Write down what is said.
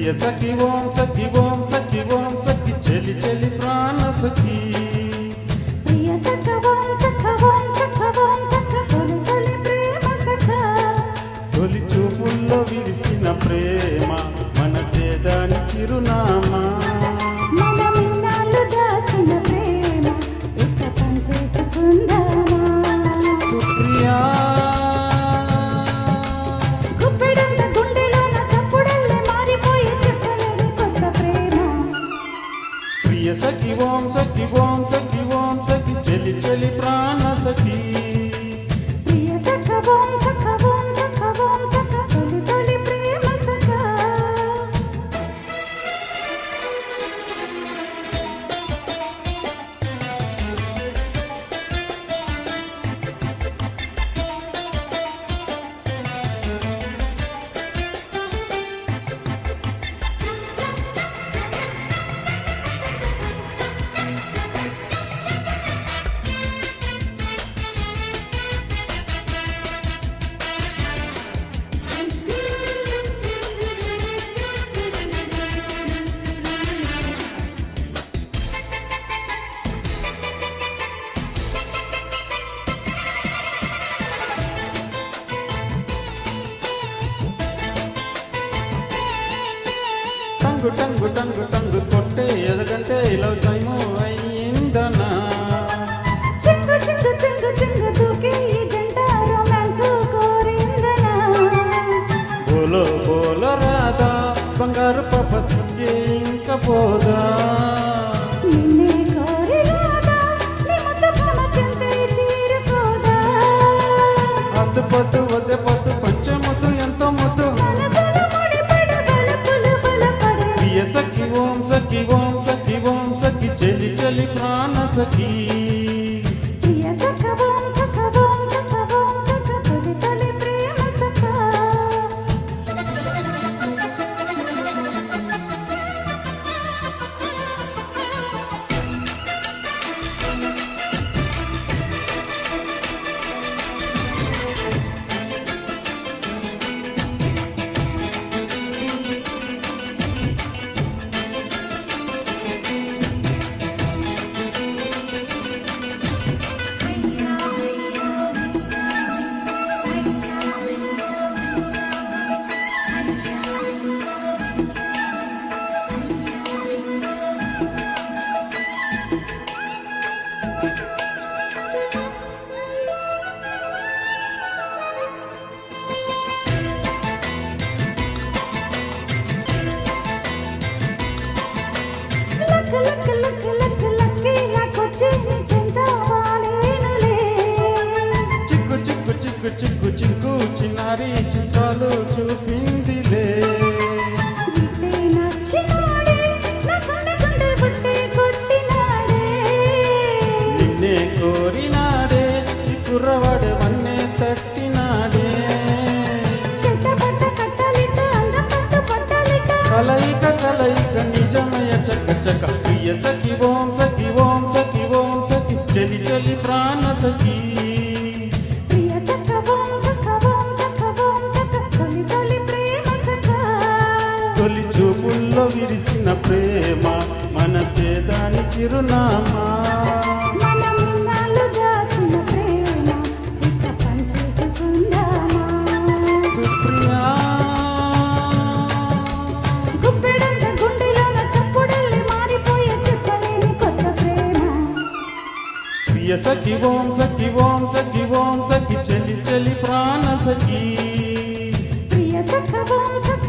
ప్రియ సఖి ఓం సఖి ఓం సఖి ఓం సఖి చెలి చెలి ప్రాణ సఖి ప్రియ సఖ ఓం సఖ ఓం సఖ ఓం సఖ తొలి తొలి ప్రేమ సఖ తొలి చూపుల్లో విరిసిన ప్రేమ మనసే దాని చిరునామా మనమిన్నాళ్ళు దాచిన ప్రేమ ఇక పనిచేసుకుందామా సుప్రియా గుప్పెడంత గుండెలోన చప్పుడల్లే మారిపోయి చెప్పలేని కొత్త ప్రేమ ప్రియ సఖి ఓం సఖి ఓం సఖి ఓం సఖి చెలి చెలి ప్రాణ సఖి ప్రియ సఖ ఓం సఖ ఓం సఖ ఓం సఖ తొలి తొలి ప్రేమ సఖ టంగు టంగు టంగు టంగు కొట్టే ఎదగంటే లవ్ టైము అయ్యిందనా చింగు చింగు చింగు చింగు దూకే ఈ జంట రొమాన్స్ కోరిందనా బోలో బోలో రాదా బంగారు పాప సింగే ఇంకా పోదా నిన్నే కోరి రాదా నీ ముద్దు ప్రేమ చింతే చీరుకోదా అద్దు పొద్దు వద్దె పొద్దు పంచముద్దు ఎంతో ముద్దు మనసున ముడిపడు బలపులు బలపడే ప్రియ సఖి ఓం సఖి ఓం సఖి ఓం సఖి చెలి చెలి ప్రాణ సఖి ప్రియ సఖ ఓం సఖ ఓం సఖ ఓం సఖ తొలి తొలి ప్రేమ సఖ లక్ లక్ లక్ లక్ లక్కి నాకొచ్చి నీ చెంత వాలేనులే చిక్కు చిక్కు చిక్కు చిక్కు చిక్కు చిన్నారి చిత్రాలు చూపిందిలే గిట్టే నచ్చినాడే నా గుండె గుండె బుట్టే కొట్టినాడే నిన్నే కోరినాడే ఈ కుర్రవాడే వన్నే తట్టినాడే చెట్టపట్ట కట్టలిట అందం పట్టు పట్టాలిట కలయిక కలయిక నిజమయ చక్క చక్క ప్రియ సఖి ఓం సఖి ఓం సఖి ఓం సఖి చెలి చెలి ప్రాణ సఖి ప్రియ సఖ ఓం సఖ ఓం సఖ ఓం సఖ తొలి తొలి ప్రేమ సఖ తొలి చూపుల్లో విరిసిన ప్రేమ మనసే దాని చిరునామా మనమిన్నాళ్ళు దాచిన ప్రేమ ఇక పనిచేసుకుందామా సుప్రియా గుప్పెడంత గుండెలోన చప్పుడల్లే మారిపోయే చెప్పలేని కొత్త ప్రేమ ప్రియ సఖి ఓం సఖి ఓం సఖి ఓం సఖి చెలి చెలి ప్రాణ సఖి ప్రియ సఖ ఓం సఖ